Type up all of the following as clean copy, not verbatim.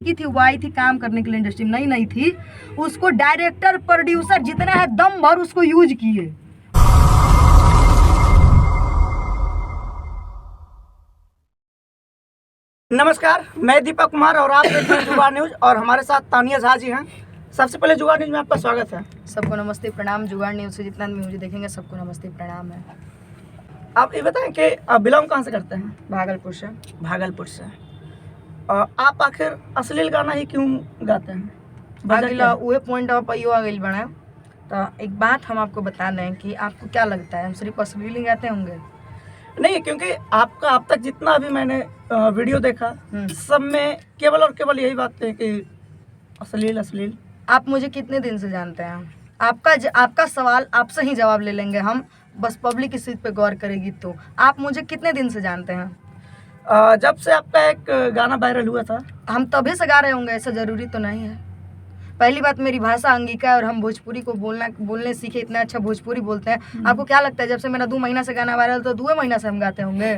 की थी, वो आई थी काम करने के लिए इंडस्ट्री में, नई थी, उसको डायरेक्टर प्रोड्यूसर जितना है दम भर उसको यूज किए। नमस्कार, मैं दीपक कुमार और आप देख रहे हैं जुगाड़ न्यूज और हमारे साथ तानिया झा जी हैं। सबसे पहले जुगाड़ न्यूज में आपका स्वागत है। सबको नमस्ते प्रणाम। जुगाड़ न्यूज से जितना भी मुझे देखेंगे सबको नमस्ते प्रणाम है। आप ये बताएं कि आप बिलोंग कहाँ से करते हैं? भागलपुर से। भागलपुर से। और आप आखिर अश्लील गाना ही क्यों गाते हैं? अगला वही पॉइंट आप यो आ गई बना। तो एक बात हम आपको बता दें कि आपको क्या लगता है हम सिर्फ अश्लील ही गाते होंगे? नहीं, क्योंकि आपका अब तक जितना भी मैंने वीडियो देखा सब में केवल और केवल यही बात है कि अश्लील अश्लील। आप मुझे कितने दिन से जानते हैं? आपका सवाल आपसे ही जवाब ले लेंगे हम, बस पब्लिक इस चीज़ पे गौर करेगी। तो आप मुझे कितने दिन से जानते हैं? जब से आपका एक गाना वायरल हुआ था। हम तभी से गा रहे होंगे, ऐसा ज़रूरी तो नहीं है। पहली बात, मेरी भाषा अंगिका है और हम भोजपुरी को बोलने सीखे, इतना अच्छा भोजपुरी बोलते हैं। आपको क्या लगता है जब से मेरा 2 महीना से गाना वायरल तो 2 महीना से हम गाते होंगे?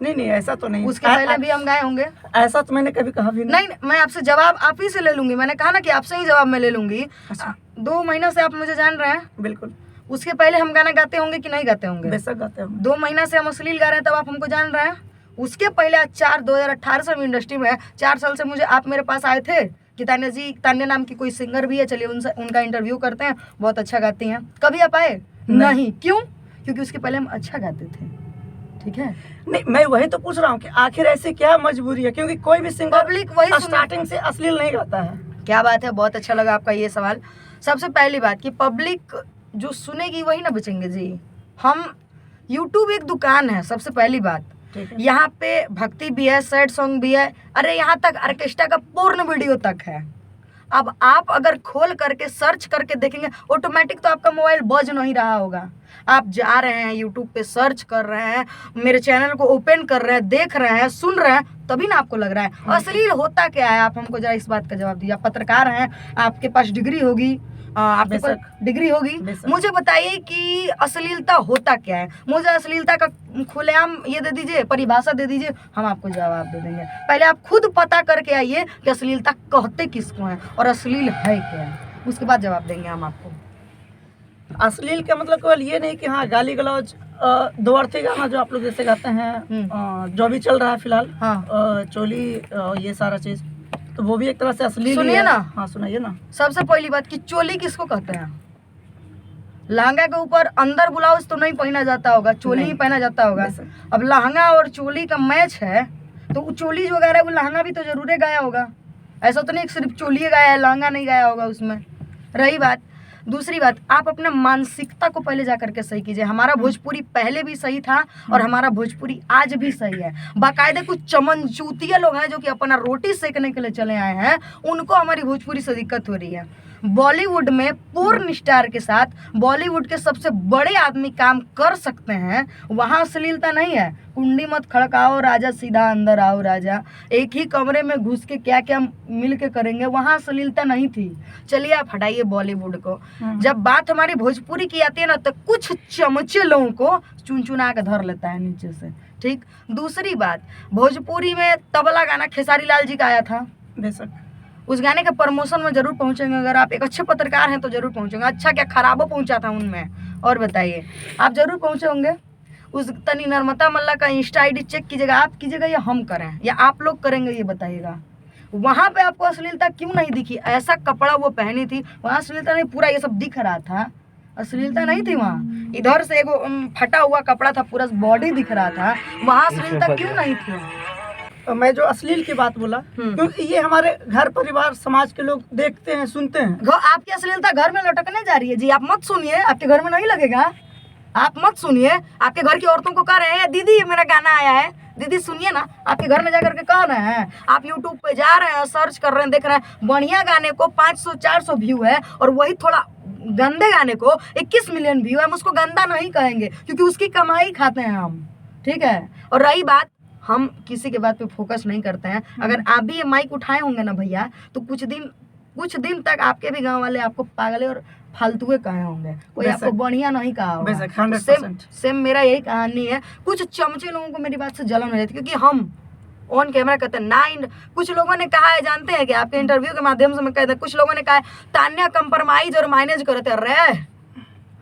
नहीं, ऐसा तो नहीं। उसके पहले भी हम गाए होंगे। ऐसा तो मैंने कभी कहा भी नहीं। मैं आपसे जवाब आप ही से ले लूंगी। मैंने कहा ना कि आपसे ही जवाब मैं ले लूंगी। अच्छा। 2 महीना से आप मुझे जान रहे हैं। बिल्कुल। उसके पहले हम गाना गाते होंगे कि नहीं गाते होंगे? बेशक गाते होंगे। 2 महीना से हम अश्लील गा रहे हैं तब आप हमको जान रहे हैं। उसके पहले 2018 से हम इंडस्ट्री में है। 4 साल से मुझे आप मेरे पास आए थे कि तान्या नाम की कोई सिंगर भी है, चलिए उनका इंटरव्यू करते हैं, बहुत अच्छा गाती हैं। कभी आप आए? नहीं। क्यों? क्योंकि उसके पहले हम अच्छा गाते थे। ठीक है। नहीं, मैं वही तो पूछ रहा हूँ कि आखिर ऐसी क्या मजबूरी है, क्योंकि कोई भी सिंगर पब्लिक वही स्टार्टिंग से अश्लील नहीं गाता है। क्या बात है, बहुत अच्छा लगा आपका ये सवाल। सबसे पहली बात कि पब्लिक जो सुनेगी वही ना बचेंगे जी। हम यूट्यूब एक दुकान है, सबसे पहली बात। यहाँ पे भक्ति भी है, सैड सॉन्ग भी है, अरे यहाँ तक ऑर्केस्ट्रा का पूर्ण वीडियो तक है। अब आप अगर खोल करके सर्च करके देखेंगे, ऑटोमेटिक तो आपका मोबाइल बज नहीं रहा होगा। आप जा रहे हैं यूट्यूब पे, सर्च कर रहे हैं, मेरे चैनल को ओपन कर रहे हैं, देख रहे हैं, सुन रहे हैं, तभी ना आपको लग रहा है अश्लील होता क्या है। आप हमको जरा इस बात का जवाब दीजिए। आप पत्रकार हैं, आपके पास डिग्री होगी, आपके पास डिग्री होगी, मुझे बताइए कि अश्लीलता होता क्या है। मुझे अश्लीलता का खुलेआम ये दे दीजिए, परिभाषा दे दीजिए, हम आपको जवाब दे देंगे। पहले आप खुद पता करके आइए कि अश्लीलता कहते किसको है और अश्लील है क्या है, उसके बाद जवाब देंगे हम आपको। अश्लील का मतलब केवल ये नहीं कि हाँ गाली गलौज, दो अर्थी गाना जो आप लोग जैसे गाते हैं, जो भी चल रहा है फिलहाल, चोली, ये सारा चीज, तो वो भी एक तरह से अश्लील। सुनिए ना। हाँ सुनाइए ना। सबसे पहली बात कि चोली किसको कहते हैं? लहंगा के ऊपर अंदर ब्लाउज तो नहीं पहना जाता होगा, चोली ही पहना जाता होगा। अब लहंगा और चोली का मैच है तो चोली जो गा रहा है वो लहंगा भी तो जरूर गाया होगा। ऐसा तो नहीं सिर्फ चोली गाया है, लहंगा नहीं गाया होगा उसमें। रही बात, दूसरी बात, आप अपने मानसिकता को पहले जा करके सही कीजिए। हमारा भोजपुरी पहले भी सही था और हमारा भोजपुरी आज भी सही है। बाकायदे कुछ चमनचूतिया लोग हैं जो कि अपना रोटी सेकने के लिए चले आए हैं, उनको हमारी भोजपुरी से दिक्कत हो रही है। बॉलीवुड में पूर्ण स्टार के साथ बॉलीवुड के सबसे बड़े आदमी काम कर सकते हैं, वहाँ अश्लीलता नहीं है। कुंडी मत खड़काओ राजा, सीधा अंदर आओ राजा, एक ही कमरे में घुस के क्या क्या मिल के करेंगे, वहाँ अश्लीलता नहीं थी। चलिए आप हटाइए बॉलीवुड को। जब बात हमारी भोजपुरी की आती है ना, तो कुछ चमचे लोगों को चुन चुना के धर लेता है नीचे से। ठीक। दूसरी बात, भोजपुरी में तबला गाना खेसारी लाल जी का आया था। बेशक उस गाने के प्रमोशन में जरूर पहुंचेंगे। अगर आप एक अच्छे पत्रकार हैं तो जरूर पहुंचेंगे। अच्छा क्या खराबो पहुंचा था उनमें, और बताइए आप जरूर पहुंचे होंगे। उस तनी नर्मदा मल्ला का इंस्टा आईडी चेक कीजिएगा, आप कीजिएगा या हम करें या आप लोग करेंगे, ये बताइएगा। वहां पे आपको अश्लीलता क्यों नहीं दिखी? ऐसा कपड़ा वो पहनी थी, वहां अश्लीलता नहीं, पूरा ये सब दिख रहा था, अश्लीलता नहीं थी वहाँ। इधर से एगो फटा हुआ कपड़ा था, पूरा बॉडी दिख रहा था, वहां अश्लीलता क्यों नहीं थी? मैं जो अश्लील की बात बोला, क्योंकि ये हमारे घर परिवार समाज के लोग देखते हैं, सुनते हैं। आपकी अश्लीलता घर में लटकने जा रही है जी, आप मत सुनिए, आपके घर में नहीं लगेगा, आप मत सुनिए। आपके घर की औरतों को कह रहे हैं दीदी मेरा गाना आया है, दीदी सुनिए ना, आपके घर में जाकर के कह रहे हैं। आप यूट्यूब पे जा रहे हैं, सर्च कर रहे हैं, देख रहे हैं बढ़िया गाने को 500-400 व्यू है और वही थोड़ा गंदे गाने को 21 मिलियन व्यू है। हम उसको गंदा नहीं कहेंगे क्योंकि उसकी कमाई खाते हैं हम। ठीक है। और रही बात, हम किसी के बात पे फोकस नहीं करते हैं। अगर आप भी ये माइक उठाए होंगे ना भैया, तो कुछ दिन तक आपके भी गांव वाले आपको पागले और फालतुए कहे होंगे, कोई आपको बढ़िया नहीं कहा होगा। सेम मेरा यही कहानी है। कुछ चमचे लोगों को मेरी बात से जलन हो जाती है, क्योंकि हम ऑन कैमरा कहते हैं ना। कुछ लोगों ने कहा है, जानते हैं कि आपके इंटरव्यू के माध्यम से मैं कहते हैं, कुछ लोगों ने कहा है तान्या कंप्रोमाइज और माइनेज करते हैं। रे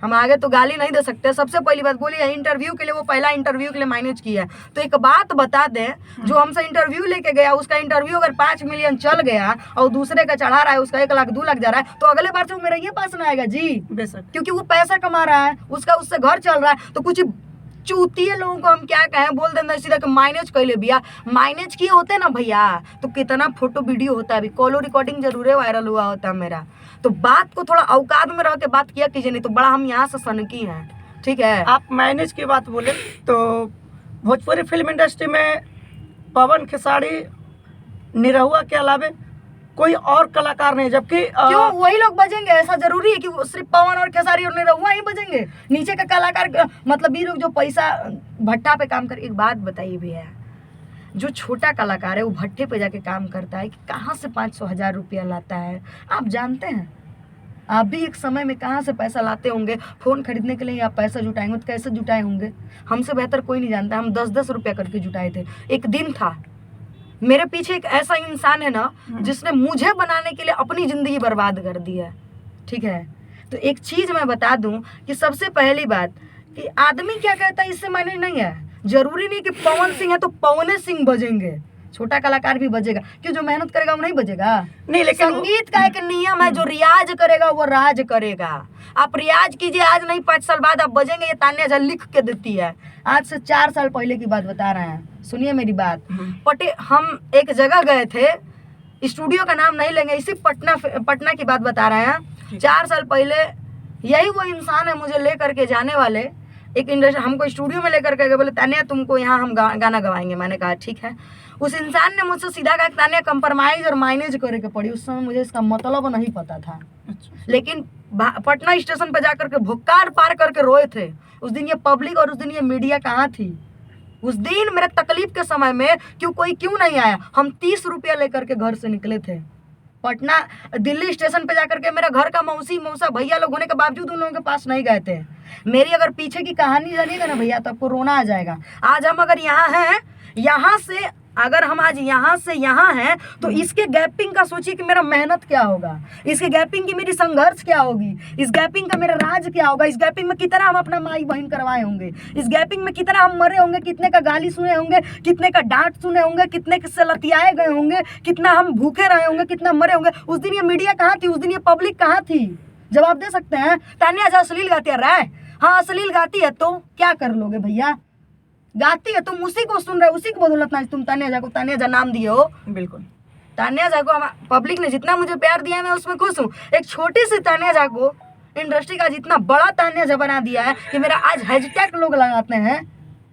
हम आगे तो गाली नहीं दे सकते। सबसे पहली बात बोली है, इंटरव्यू के लिए, वो पहला इंटरव्यू के लिए माइनेज किया है। तो एक बात बता दें, जो हमसे इंटरव्यू लेके गया उसका इंटरव्यू अगर 5 मिलियन चल गया और दूसरे का चढ़ा रहा है, उसका 1 लाख 2 लाख जा रहा है, तो अगले बार से वो मेरे ये पास ना आएगा जी, बेशक, क्योंकि वो पैसा कमा रहा है, उसका उससे घर चल रहा है। तो कुछ चूतिए लोगों को हम क्या कहें, बोल देना सीधा कि माइनेज कर ले भैया। माइनेज किए होते ना भैया तो कितना फोटो वीडियो होता है, अभी कॉलो रिकॉर्डिंग जरूर वायरल हुआ होता है मेरा। तो बात को थोड़ा औकात में रह के बात किया कीजिए, नहीं तो बड़ा हम यहाँ से सनकी हैं, ठीक है। आप मैनेज की बात बोले तो भोजपुरी फिल्म इंडस्ट्री में पवन खेसारी, निरहुआ के अलावा कोई और कलाकार नहीं, जबकि क्यों वही लोग बजेंगे? ऐसा जरूरी है कि वो सिर्फ पवन और खेसारी और निरहुआ ही बजेंगे? नीचे का कलाकार मतलब ये लोग जो पैसा भट्टा पे काम कर। एक बात बताइए भैया, जो छोटा कलाकार है वो भट्टे पे जाके काम करता है कि कहाँ से 500,000 रुपया लाता है, आप जानते हैं? आप भी एक समय में कहाँ से पैसा लाते होंगे? फ़ोन खरीदने के लिए आप पैसा जुटाएंगे तो कैसे जुटाए होंगे? हमसे बेहतर कोई नहीं जानता। हम 10-10 रुपया करके जुटाए थे। एक दिन था, मेरे पीछे एक ऐसा इंसान है ना जिसने मुझे बनाने के लिए अपनी ज़िंदगी बर्बाद कर दी है, ठीक है। तो एक चीज़ मैं बता दूं कि सबसे पहली बात कि आदमी क्या कहता है इससे मायने नहीं है। जरूरी नहीं कि पवन सिंह है तो पवने सिंह बजेंगे, छोटा कलाकार भी बजेगा। क्यों, जो मेहनत करेगा वो नहीं बजेगा? नहीं, लेकिन संगीत का एक नियम है, जो रियाज करेगा वो राज करेगा। आप रियाज कीजिए, आज नहीं 5 साल बाद आप बजेंगे। ये तान्या झा लिख के देती है, आज से 4 साल पहले की बात बता रहे हैं, सुनिए मेरी बात। हम एक जगह गए थे, स्टूडियो का नाम नहीं लेंगे, इसी पटना की बात बता रहे हैं। 4 साल पहले यही वो इंसान है मुझे लेकर के जाने वाले, एक इंडस्ट्री हमको स्टूडियो में लेकर के गए, बोले तान्या तुमको यहाँ हम गाना गवाएंगे। मैंने कहा ठीक है। उस इंसान ने मुझसे सीधा कहा तान्या कंप्रोमाइज और माइनेज करे के पड़ी। उस समय मुझे इसका मतलब नहीं पता था, लेकिन पटना स्टेशन पे जाकर के भुक्कार पार करके रोए थे उस दिन ये पब्लिक और उस दिन ये मीडिया कहाँ थी? उस दिन मेरे तकलीफ के समय में कोई क्यों नहीं आया? हम 30 रुपया लेकर के घर से निकले थे पटना, दिल्ली स्टेशन पे जाकर के मेरा घर का मौसी मौसा भैया लोग होने के बावजूद उन लोगों के पास नहीं गए थे। मेरी अगर पीछे की कहानी जानिएगा ना भैया तो आपको रोना आ जाएगा। आज हम अगर यहाँ हैं, यहाँ से अगर हम आज यहाँ से यहाँ हैं तो इसके गैपिंग का सोचिए कि मेरा मेहनत क्या होगा, इसके गैपिंग की मेरी संघर्ष क्या होगी, इस गैपिंग का मेरा राज क्या होगा, इस गैपिंग में कितना हम अपना माई बहन करवाए होंगे, इस गैपिंग में कितना हम मरे होंगे, कितने का गाली सुने होंगे, कितने का डांट सुने होंगे, कितने से लतियाए गए होंगे, कितना हम भूखे रहे होंगे, कितना मरे होंगे। उस दिन ये मीडिया कहाँ थी? उस दिन ये पब्लिक कहाँ थी? जवाब दे सकते हैं? तान्या झा अश्लील गाती है राय? हाँ अश्लील गाती है तो क्या कर लोगे भैया? गाती है, तुम उसी को सुन रहे हो, उसी को बदौलत ना तुम तान्या झा को तान्या झा नाम दिए हो। बिल्कुल, तान्या झा को पब्लिक ने जितना मुझे प्यार दिया है मैं उसमें खुश हूँ। एक छोटी सी तान्या झा को इंडस्ट्री का जितना बड़ा तान्या झा बना दिया है कि मेरा आज हैशटैग लोग लगाते हैं,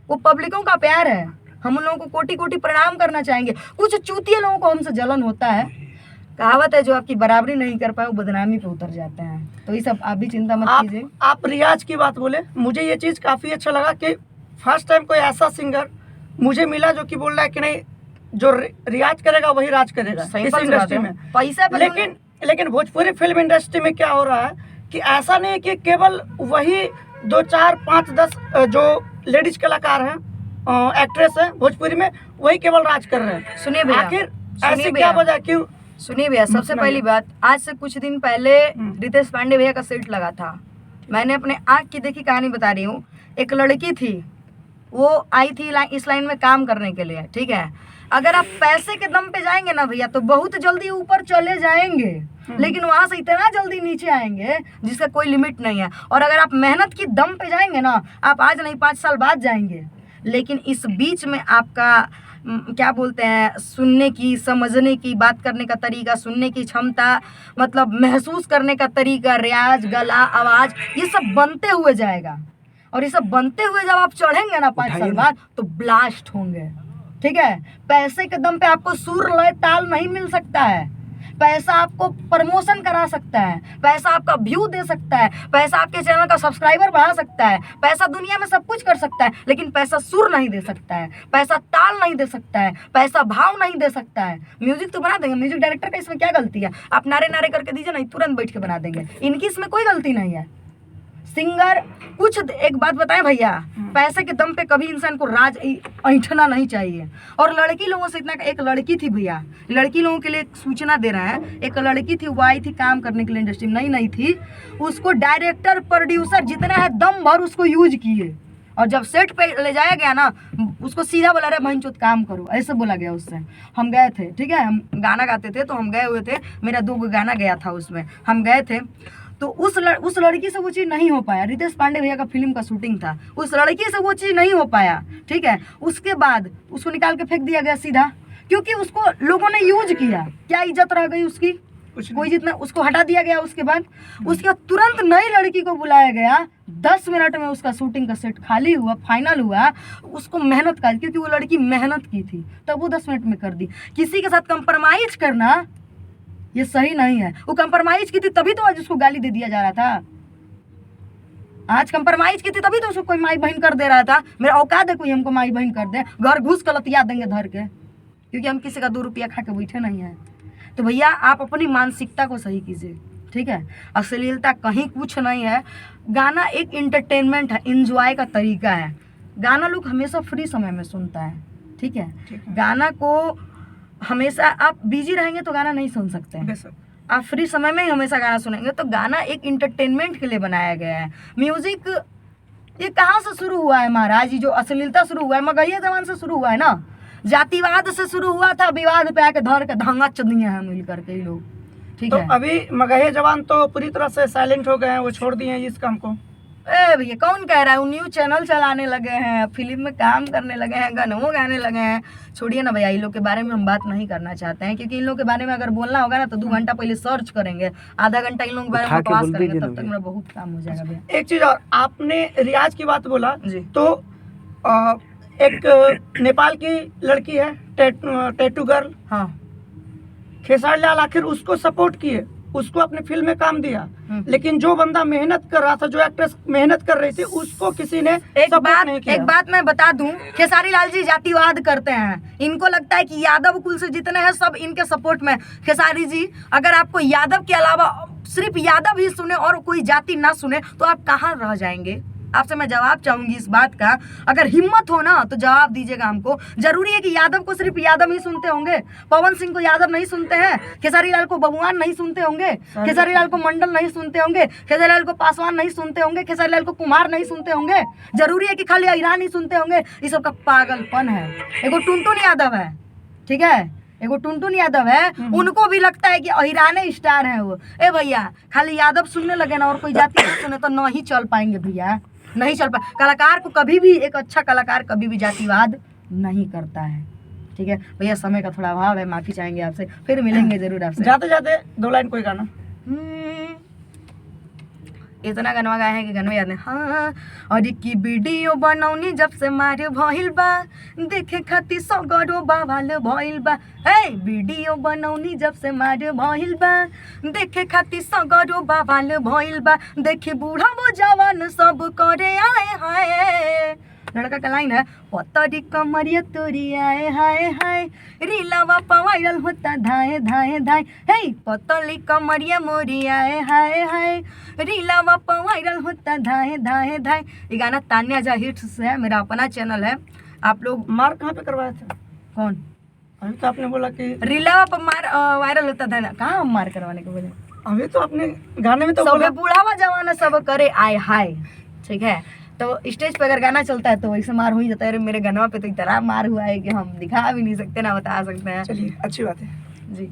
वो पब्लिकों का प्यार है। हम उन लोगों को कोटि कोटि प्रणाम करना चाहेंगे। कुछ चूतिए लोगों को हमसे जलन होता है। कहावत है जो आपकी बराबरी नहीं कर पाए वो बदनामी पे उतर जाते हैं। तो ये सब आप भी चिंता मत कीजिए। आप रियाज की बात बोले, मुझे ये चीज़ काफ़ी अच्छा लगा कि फर्स्ट टाइम कोई ऐसा सिंगर मुझे मिला जो कि बोल रहा है कि नहीं, जो रियाज करेगा वही राज करेगा इस इंडस्ट्री में। पैसा लेकिन भोजपुरी फिल्म इंडस्ट्री में क्या हो रहा है कि ऐसा नहीं है कि केवल वही 2, 4, 5, 10 जो लेडीज कलाकार हैं, एक्ट्रेस हैं भोजपुरी में, वही केवल राज कर रहे हैं। सुनिए भैया, आखिर ऐसे क्या वजह क्यों? सुनिए भैया, सबसे पहली बात, आज से कुछ दिन पहले रितेश पांडे भैया का सेट लगा था। मैंने अपने आँख की देखी कहानी बता रही हूँ। एक लड़की थी, वो आई थी इस लाइन में काम करने के लिए, ठीक है। अगर आप पैसे के दम पे जाएंगे ना भैया तो बहुत जल्दी ऊपर चले जाएंगे, लेकिन वहां से इतना जल्दी नीचे आएंगे जिसका कोई लिमिट नहीं है। और अगर आप मेहनत की दम पे जाएंगे ना, आप आज नहीं 5 साल बाद जाएंगे। लेकिन इस बीच में आपका क्या बोलते हैं, सुनने की, समझने की, बात करने का तरीका, सुनने की क्षमता, मतलब महसूस करने का तरीका, रियाज, गला, आवाज, ये सब बनते हुए जाएगा। और ये सब बनते हुए जब आप चढ़ेंगे ना 5 साल बाद तो ब्लास्ट होंगे, ठीक है। पैसे के दम पे आपको सुर लय ताल नहीं मिल सकता है। पैसा आपको प्रमोशन करा सकता है, पैसा आपका व्यू दे सकता है, पैसा आपके चैनल का सब्सक्राइबर बढ़ा सकता है, पैसा दुनिया में सब कुछ कर सकता है, लेकिन पैसा सुर नहीं दे सकता है, पैसा ताल नहीं दे सकता है, पैसा भाव नहीं दे सकता है। म्यूजिक तो बना देंगे, म्यूजिक डायरेक्टर का इसमें क्या गलती है? आप नारे नारे करके दीजिए ना, तुरंत बैठ के बना देंगे। इनकी इसमें कोई गलती नहीं है। सिंगर कुछ एक बात बताएं भैया, पैसे के दम पे कभी इंसान को राज ऐंठना नहीं चाहिए। और लड़की लोगों से इतना, एक लड़की थी भैया, लड़की लोगों के लिए एक सूचना दे रहे हैं, एक लड़की थी वो आई थी काम करने के लिए इंडस्ट्री में, नई थी, उसको डायरेक्टर प्रोड्यूसर जितना है दम भर उसको यूज किए, और जब सेट पे ले जाया गया ना उसको सीधा बोला, रहे बहनचोद काम करो, ऐसे बोला गया उससे। हम गए थे, ठीक है, हम गाना गाते थे तो हम गए हुए थे, मेरा 2 गाना गया था उसमें, हम गए थे तो उस लड़की से वो चीज़ नहीं हो पाया। रितेश पांडे भैया का फिल्म का शूटिंग था, उस लड़की से वो चीज़ नहीं हो पाया, ठीक है। उसके बाद उसको निकाल के फेंक दिया गया सीधा, क्योंकि उसको लोगों ने यूज किया, क्या इज्जत रह गई उसकी, कोई जितना, उसको हटा दिया गया। उसके बाद तुरंत नई लड़की को बुलाया गया, 10 मिनट में उसका शूटिंग का सेट खाली हुआ, फाइनल हुआ। उसको मेहनत का, क्योंकि वो लड़की मेहनत की थी तब वो 10 मिनट में कर दी। किसी के साथ कंप्रोमाइज करना ये सही नहीं है। वो कंप्रोमाइज की थी तभी तो आज उसको गाली दे दिया जा रहा था, आज कंप्रोमाइज की थी तभी तो उसको कोई माई बहन कर दे रहा था। मेरा औकात है कोई हमको माई बहन कर दे, घर घुस कलतिया देंगे धर के, क्योंकि हम किसी का 2 रुपया खा के बैठे नहीं है। तो भैया आप अपनी मानसिकता को सही कीजिए, ठीक है। अश्लीलता कहीं कुछ नहीं है, गाना एक इंटरटेनमेंट है, इंजॉय का तरीका है। गाना लोग हमेशा फ्री समय में सुनता है, ठीक है। गाना को हमेशा आप बिजी रहेंगे तो गाना नहीं सुन सकते हैं, आप फ्री समय में ही हमेशा गाना सुनेंगे। तो गाना एक इंटरटेनमेंट के लिए बनाया गया है। म्यूजिक ये कहाँ से शुरू हुआ है महाराज, ये जो अश्लीलता शुरू हुआ है मगहिया जमाने से शुरू हुआ है ना, जातिवाद से शुरू हुआ था, विवाद पे आके धर के धांगा चदिए हैं मिल करके ये लोग, ठीक है। तो अभी मगहिया जवान तो पूरी तरह से साइलेंट हो गए हैं, वो छोड़ दिए हैं इस काम को। ए भैया कौन कह रहा है, वो न्यूज चैनल चलाने लगे हैं, फिल्म में काम करने लगे हैं, गानों गाने लगे हैं। छोड़िए ना भैया, इन लोग के बारे में हम बात नहीं करना चाहते हैं, क्योंकि इन लोग के बारे में अगर बोलना होगा ना तो 2 घंटा पहले सर्च करेंगे, आधा घंटा इन लोगों के बारे में बकवास करेंगे, तब तक मेरा बहुत काम हो जाएगा भैया। एक चीज और, आपने रियाज की बात बोला जी। तो एक नेपाल की लड़की है टैटू गर्ल, हाँ, खेसारी लाल आखिर उसको सपोर्ट किए, उसको अपने फिल्म में काम दिया, लेकिन जो बंदा मेहनत कर रहा था, जो एक्ट्रेस मेहनत कर रही थी, उसको किसी ने एक बात मैं बता दूं, खेसारी लाल जी जातिवाद करते हैं। इनको लगता है कि यादव कुल से जितने हैं सब इनके सपोर्ट में। खेसारी जी, अगर आपको यादव के अलावा सिर्फ यादव ही सुने और कोई जाति ना सुने तो आप कहाँ रह जाएंगे। आपसे मैं जवाब चाहूंगी इस बात का, अगर हिम्मत हो ना तो जवाब दीजिएगा हमको। जरूरी है कि यादव को सिर्फ यादव ही सुनते होंगे, पवन सिंह को यादव नहीं सुनते हैं, खेसारी लाल को बबुआन नहीं सुनते होंगे, खेसारी लाल को मंडल नहीं सुनते होंगे, खेसारी लाल को पासवान नहीं सुनते होंगे, खेसारी लाल को कुमार नहीं सुनते होंगे। जरूरी है कि खाली ईरान ही सुनते होंगे। ये सब का पागलपन है। एगो टुनटुन यादव है, ठीक है, एगो टुनटुन यादव है, उनको भी लगता है कि अहिराने स्टार है वो। ए भैया खाली यादव सुनने लगे ना और कोई जाति सुने तो नहीं चल पाएंगे भैया, नहीं चल पाए। कलाकार को कभी भी, एक अच्छा कलाकार कभी भी जातिवाद नहीं करता है, ठीक है भैया। समय का थोड़ा अभाव है, माफी चाहेंगे आपसे, फिर मिलेंगे जरूर आपसे। जाते जाते 2 लाइन कोई गाना। इतना गनवा गाए हैं कि गनवा याद नहीं। हाँ, और की वीडियो बनौनी जब से मारे भइल बा, देखे खातिर सगरो बवाल भइल बा। हे वीडियो बनौनी जब से मारे भइल बा, देखे खातिर सगरो बवाल भइल बा। देखी बूढ़ा वो जवान सब करे आए हाय। लड़का का लाइन है, पतरी कमरिया तोरी आए हाय हाय, रीलावा पर वायरल होता धाए धाए धाए। हे पतली कमरिया मोरी आए हाय हाय, रीलावा पर वायरल होता धाए धाए धाए। ये गाना तान्या जा हिट्स से है, मेरा अपना चैनल है। आप लोग मार कहाँ पे करवाए थे? कौन? अभी तो आपने बोला कि रीलावा पर मार वायरल होता था ना, कहाँ हम मार करवाने को बोले? अभी तो आपने गाने में तो सब बोला बुढ़ावा जवाना सब करे आए हाय, ठीक है। तो स्टेज पे अगर गाना चलता है तो वैसे मार हो ही जाता है। मेरे गानवा पे तो इतना मार हुआ है कि हम दिखा भी नहीं सकते ना बता सकते हैं। चलिए अच्छी बात है जी।